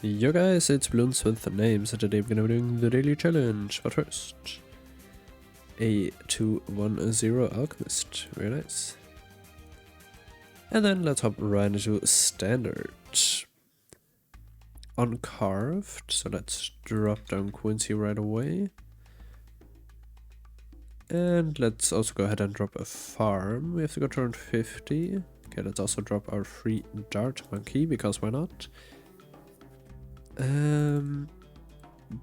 Yo guys, it's Bloons with the names, and today we're gonna be doing the daily challenge. But first, a 210 alchemist, very nice. And then let's hop right into standard. Uncarved, so let's drop down Quincy right away. And let's also go ahead and drop a farm. We have to go turn 50. Okay, let's also drop our free dart monkey, because why not?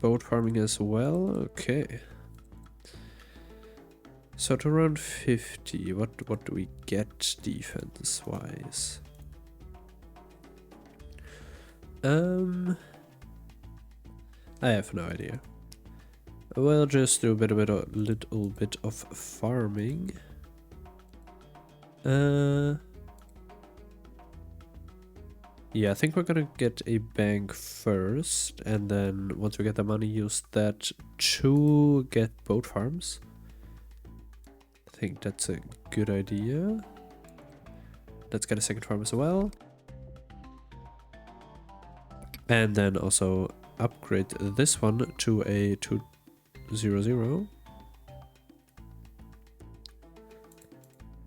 Boat farming as well, okay. So to around 50, what do we get defense wise? I have no idea. We'll just do a little bit of farming. Yeah, I think we're gonna get a bank first, and then once we get the money, use that to get boat farms. I think that's a good idea. Let's get a second farm as well. And then also upgrade this one to a 200.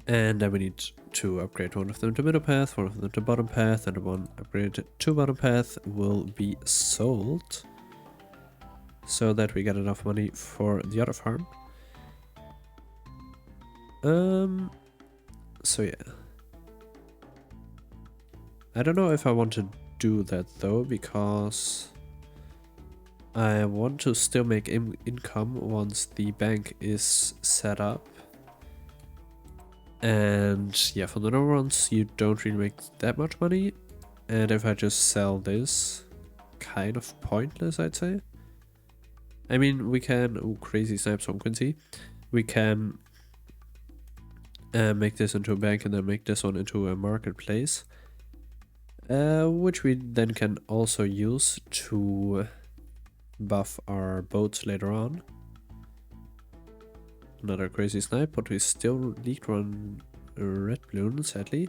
And then we need to upgrade one of them to middle path, one of them to bottom path, and the one upgraded to bottom path will be sold, so that we get enough money for the other farm. So yeah. I don't know if I want to do that though, because I want to still make income once the bank is set up. And yeah, for the normal ones, you don't really make that much money. And if I just sell this, kind of pointless, I'd say. I mean, we can... Oh, crazy snipes from Quincy. We can make this into a bank and then make this one into a marketplace. Which we then can also use to buff our boats later on. Another crazy snipe, but we still leaked one red balloon, sadly.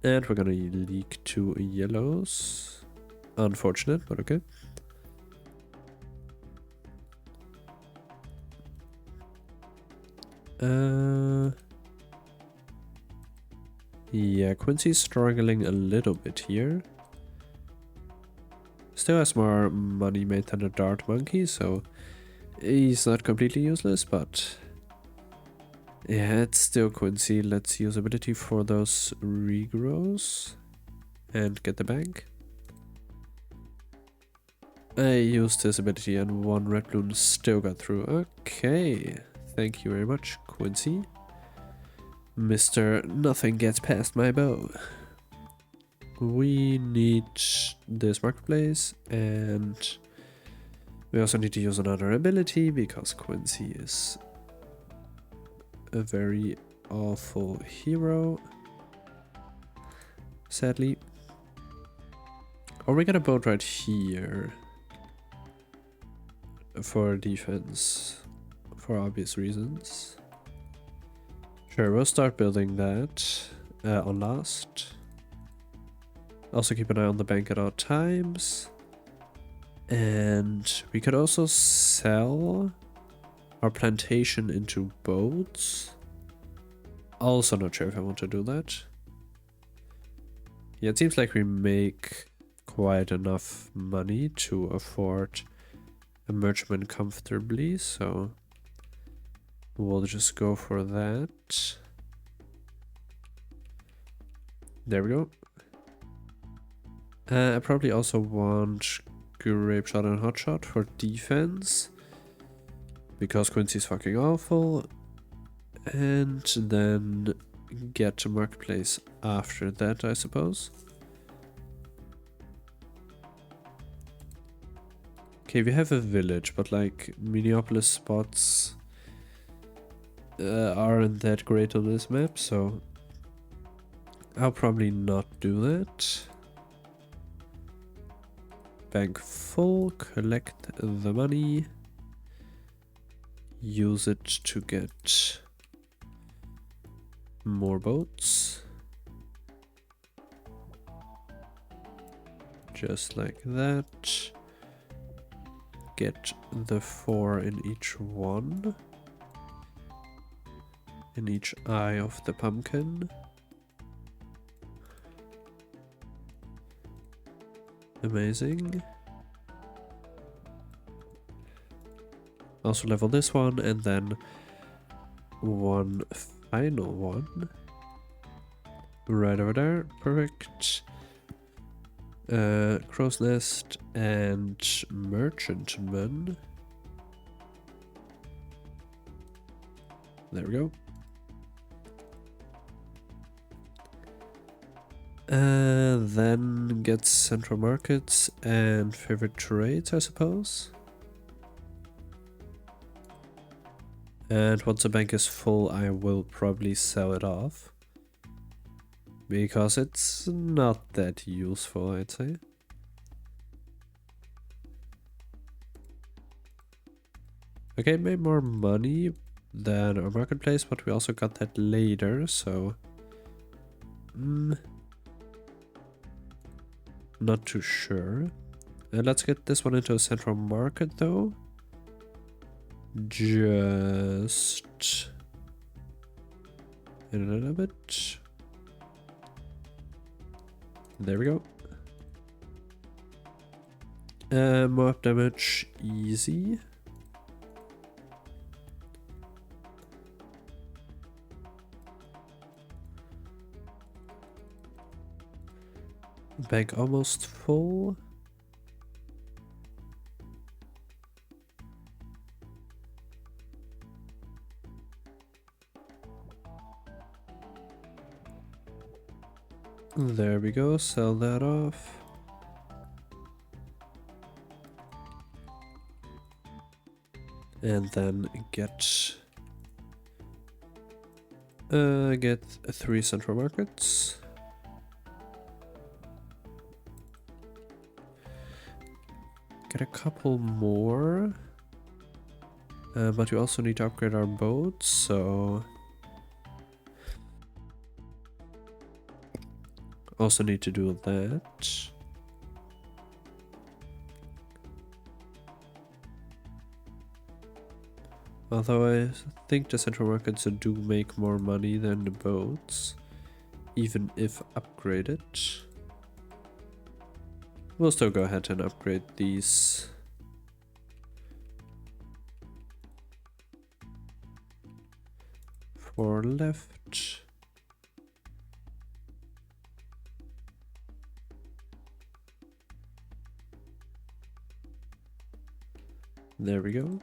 And we're gonna leak 2 yellows. Unfortunate, but okay. Yeah, Quincy's struggling a little bit here. Still has more money made than the dart monkey, so he's not completely useless, but yeah, it's still Quincy. Let's use ability for those regrows and get the bank. I used his ability and 1 red balloon still got through. Okay, thank you very much, Quincy. Mr. Nothing gets past my bow. We need this marketplace, and we also need to use another ability because Quincy is a very awful hero, sadly. Or we get a boat right here for defense, for obvious reasons. Sure, we'll start building that on last. Also keep an eye on the bank at all times. And we could also sell our plantation into boats. Also not sure if I want to do that. Yeah, it seems like we make quite enough money to afford a merchantman comfortably, so we'll just go for that. There we go. I probably also want grape shot and hot shot for defense, because Quincy's fucking awful. And then get to marketplace after that, I suppose. Okay, we have a village, but like Minneapolis spots aren't that great on this map, so I'll probably not do that. Bank full, collect the money, use it to get more boats. Just like that. Get the 4 in each one. In each eye of the pumpkin. Amazing. Also level this one, and then one final one. Right over there. Perfect. Crow's Nest and Merchantman. There we go. Then get central markets and favorite trades, I suppose. And once the bank is full, I will probably sell it off. Because it's not that useful, I'd say. Okay, made more money than our marketplace, but we also got that later, so... not too sure. Let's get this one into a central market, though. Just... in a little bit. There we go. More damage, easy. Bank almost full. There we go, sell that off. And then get 3 central markets. Get a couple more. But we also need to upgrade our boats, so... also need to do that. Although I think the central markets do make more money than the boats, even if upgraded. We'll still go ahead and upgrade these. 4 left. There we go.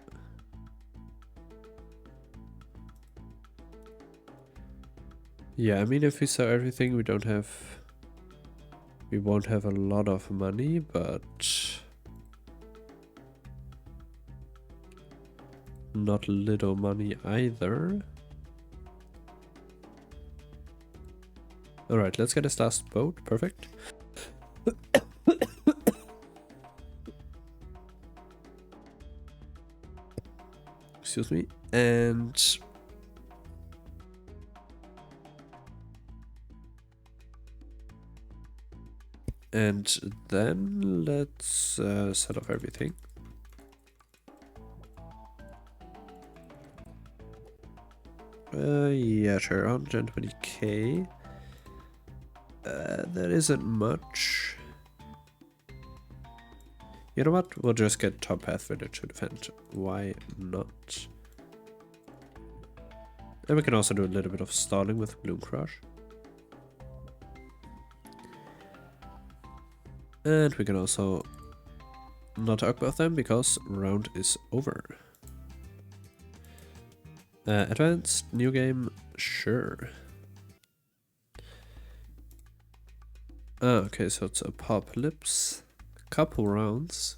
Yeah, I mean, if we sell everything, we won't have a lot of money, but not little money either. Alright, let's get this last boat. Perfect. Excuse me. And then let's set off everything. Yeah, sure, 120k. That isn't much. You know what? We'll just get top path village to defend. Why not? And we can also do a little bit of stalling with Bloom Crush. And we can also not talk about them because round is over. Advanced, new game, sure. Okay, so it's Apocalypse. Couple rounds.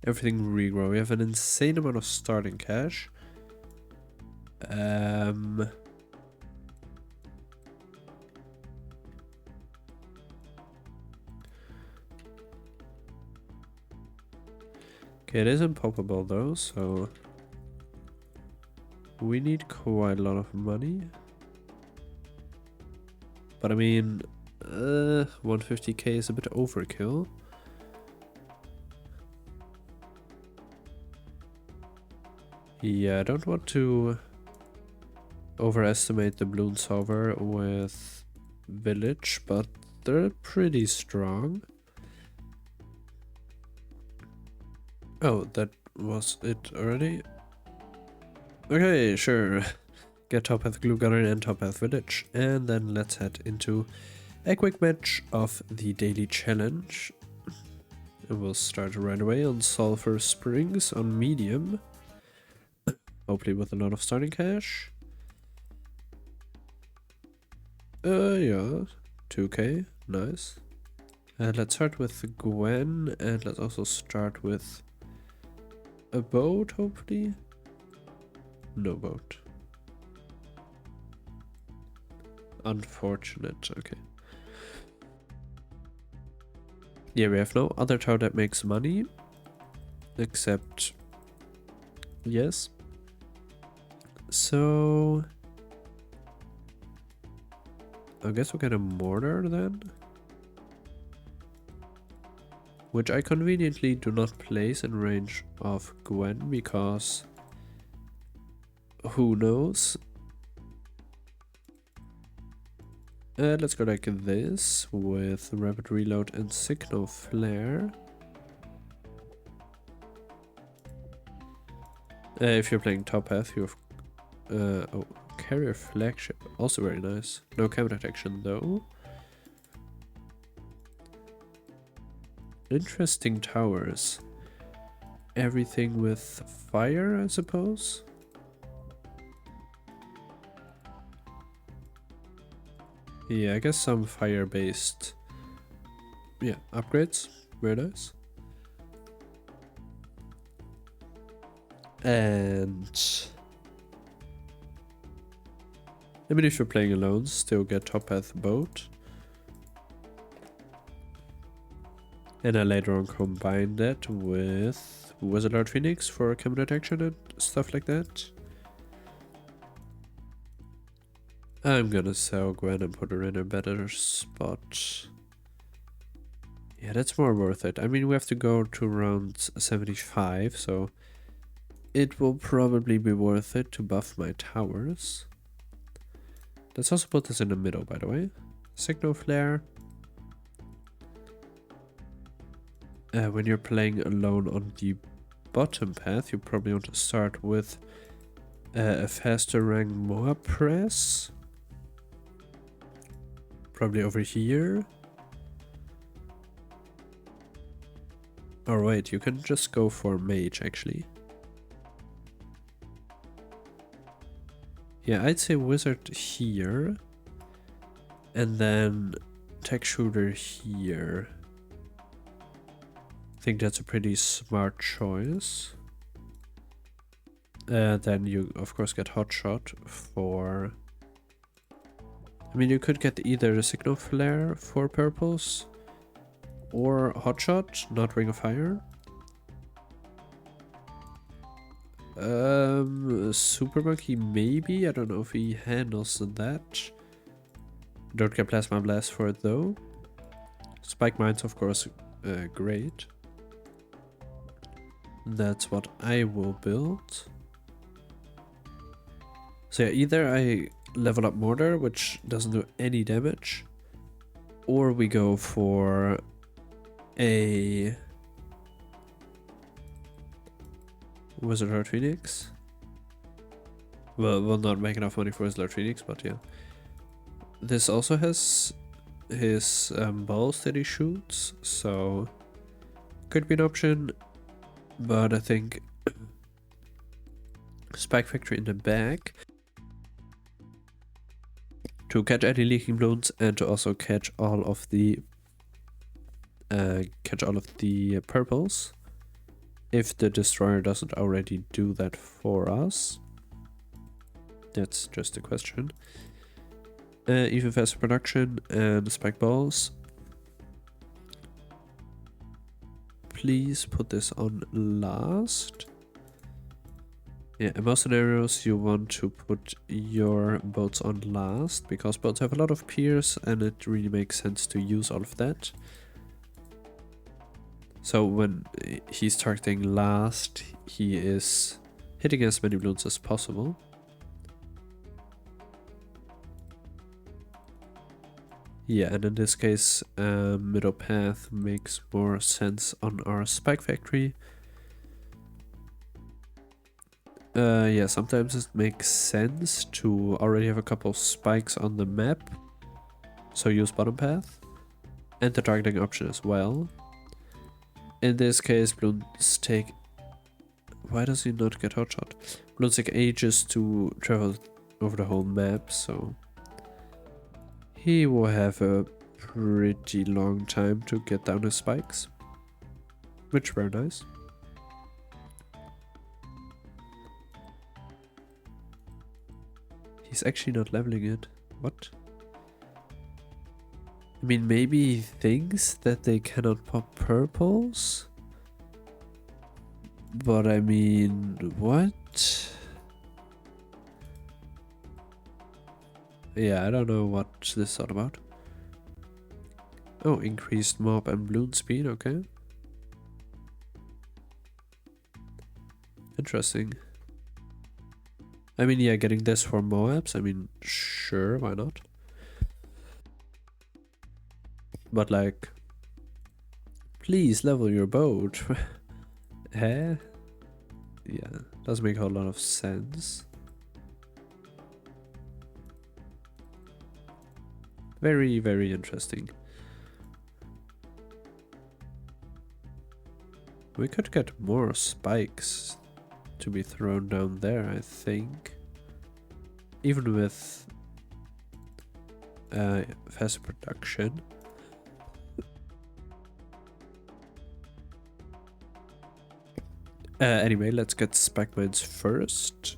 Everything regrow. We have an insane amount of starting cash. Okay, it is unpoppable though, so we need quite a lot of money. But I mean, 150k is a bit overkill. Yeah, I don't want to overestimate the balloon solver with village, but they're pretty strong. Oh, that was it already? Okay, sure. Get Topaz Glue Gunner and Topaz Village, and then let's head into a quick match of the daily challenge. And we'll start right away on Sulfur Springs on medium. Hopefully with a lot of starting cash. Yeah, 2k, nice. Let's start with Gwen, and let's also start with a boat, hopefully. No boat. Unfortunate, okay. Yeah, we have no other tower that makes money. Except... yes. So... I guess we'll get a mortar then. Which I conveniently do not place in range of Gwen because... who knows? Let's go like this with rapid reload and signal flare. If you're playing top path, you have oh, carrier flagship, also very nice. No camera detection though. Interesting towers. Everything with fire, I suppose. Yeah, I guess some fire-based, yeah, upgrades. Very nice. And I mean, if you're playing alone, still get top path boat. And I later on combine that with Wizard Lord Phoenix for camera detection and stuff like that. I'm gonna sell Gwen and put her in a better spot. Yeah, that's more worth it. I mean, we have to go to round 75, so it will probably be worth it to buff my towers. Let's also put this in the middle, by the way. Signal flare. When you're playing alone on the bottom path, you probably want to start with a faster rank Moa press. Probably over here. Or wait, you can just go for mage actually. Yeah, I'd say wizard here. And then tech shooter here. I think that's a pretty smart choice. Then you of course get hotshot for... I mean, you could get either a signal flare for purples or hotshot, not ring of fire. Super monkey maybe, I don't know if he handles that. Don't get plasma blast for it though. Spike mines of course great. That's what I will build. So yeah, either I level up mortar, which doesn't do any damage, or we go for a Wizard Lord Phoenix. Well, we'll not make enough money for Wizard Lord Phoenix, but yeah. This also has his balls that he shoots, so could be an option, but I think Spike Factory in the back to catch any leaking balloons and to also catch all of the purples if the destroyer doesn't already do that for us. That's just a question. Even faster production and spike balls. Please put this on last. Yeah, in most scenarios you want to put your boats on last, because boats have a lot of piers and it really makes sense to use all of that. So when he's targeting last, he is hitting as many balloons as possible. Yeah, and in this case, middle path makes more sense on our spike factory. Yeah, sometimes it makes sense to already have a couple of spikes on the map, so use bottom path, and the targeting option as well. In this case, balloons take... Why does he not get hotshot? Balloons take ages to travel over the whole map, so he will have a pretty long time to get down his spikes, which were nice. He's actually not leveling it. What? I mean, maybe he thinks that they cannot pop purples? But I mean, what? Yeah, I don't know what this is all about. Oh, increased mob and balloon speed, okay. Interesting. I mean, yeah, getting this for Moabs, I mean, sure, why not? But like, please level your boat. Eh? Yeah, doesn't make a whole lot of sense. Very, very interesting. We could get more spikes to be thrown down there, I think. Even with faster production. Anyway, let's get spike mines first.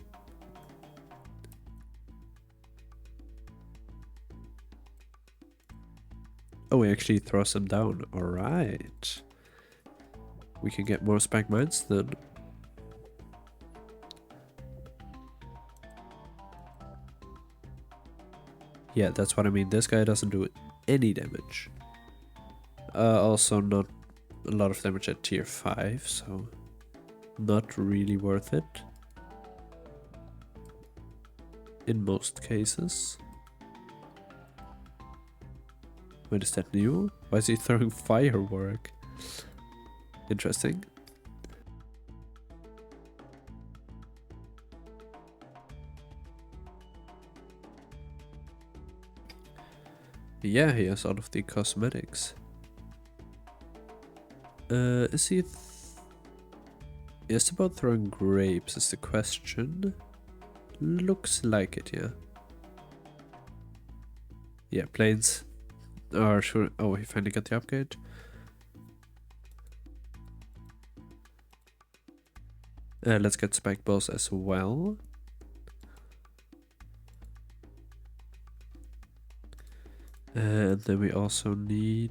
Oh, we actually throw them down. Alright. We can get more spike mines then. Yeah, that's what I mean. This guy doesn't do any damage. Also not a lot of damage at tier 5, so not really worth it. In most cases. Wait, is that new? Why is he throwing firework? Interesting. Yeah, he has all of the cosmetics. Is he... Yes, about throwing grapes is the question. Looks like it, yeah. Yeah, planes are sure... Oh, he finally got the upgrade. Let's get spike balls as well. And then we also need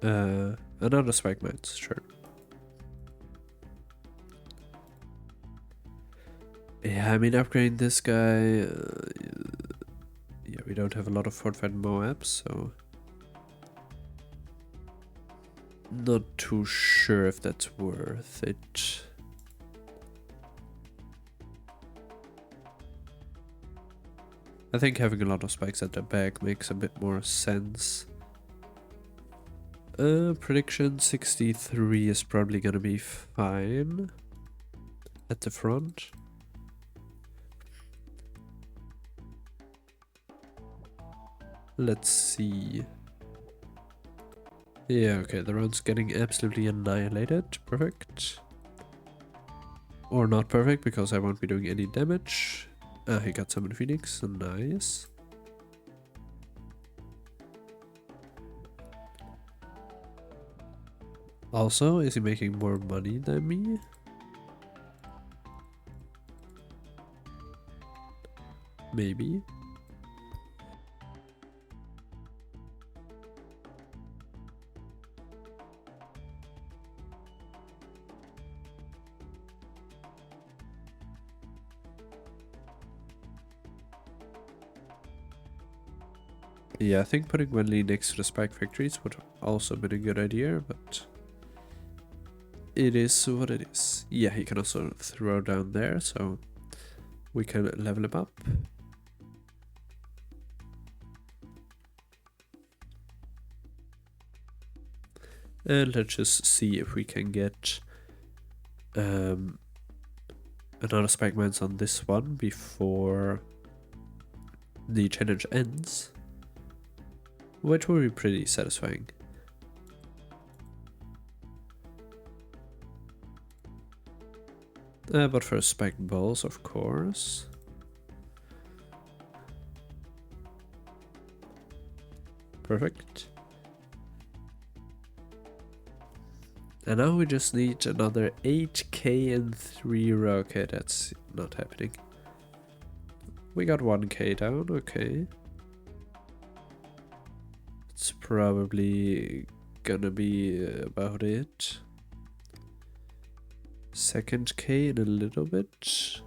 another spike mines, sure. Yeah, I mean upgrading this guy. Yeah, we don't have a lot of fortified Moabs, so not too sure if that's worth it. I think having a lot of spikes at the back makes a bit more sense. Prediction 63 is probably gonna be fine at the front. Let's see. Yeah, okay, the round's getting absolutely annihilated. Perfect. Or not perfect, because I won't be doing any damage. He got Summon Phoenix, nice. Also, is he making more money than me? Maybe. Yeah, I think putting Wenli next to the spike factories would also been a good idea, but it is what it is. Yeah, he can also throw down there, so we can level him up. And let's just see if we can get another spike mines on this one before the challenge ends, which will be pretty satisfying. But first, spiked balls, of course. Perfect. And now we just need another 8k and 3 row. Okay, that's not happening. We got 1k down, okay. It's probably gonna be about it. Second k in a little bit.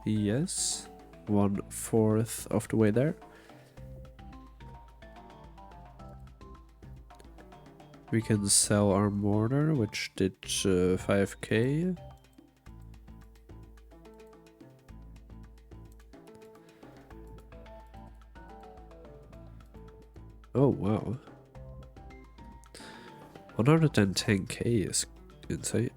Yes. 1/4 of the way there. We can sell our mortar, which did 5k. Oh wow. 110k is insane.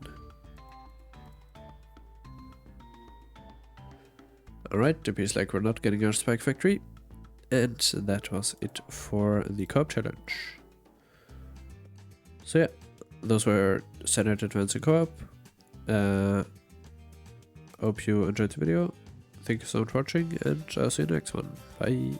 Alright, it appears like we're not getting our spike factory. And that was it for the co-op challenge. So yeah, those were standard, advanced, and co-op. Hope you enjoyed the video. Thank you so much for watching, and I'll see you next one. Bye.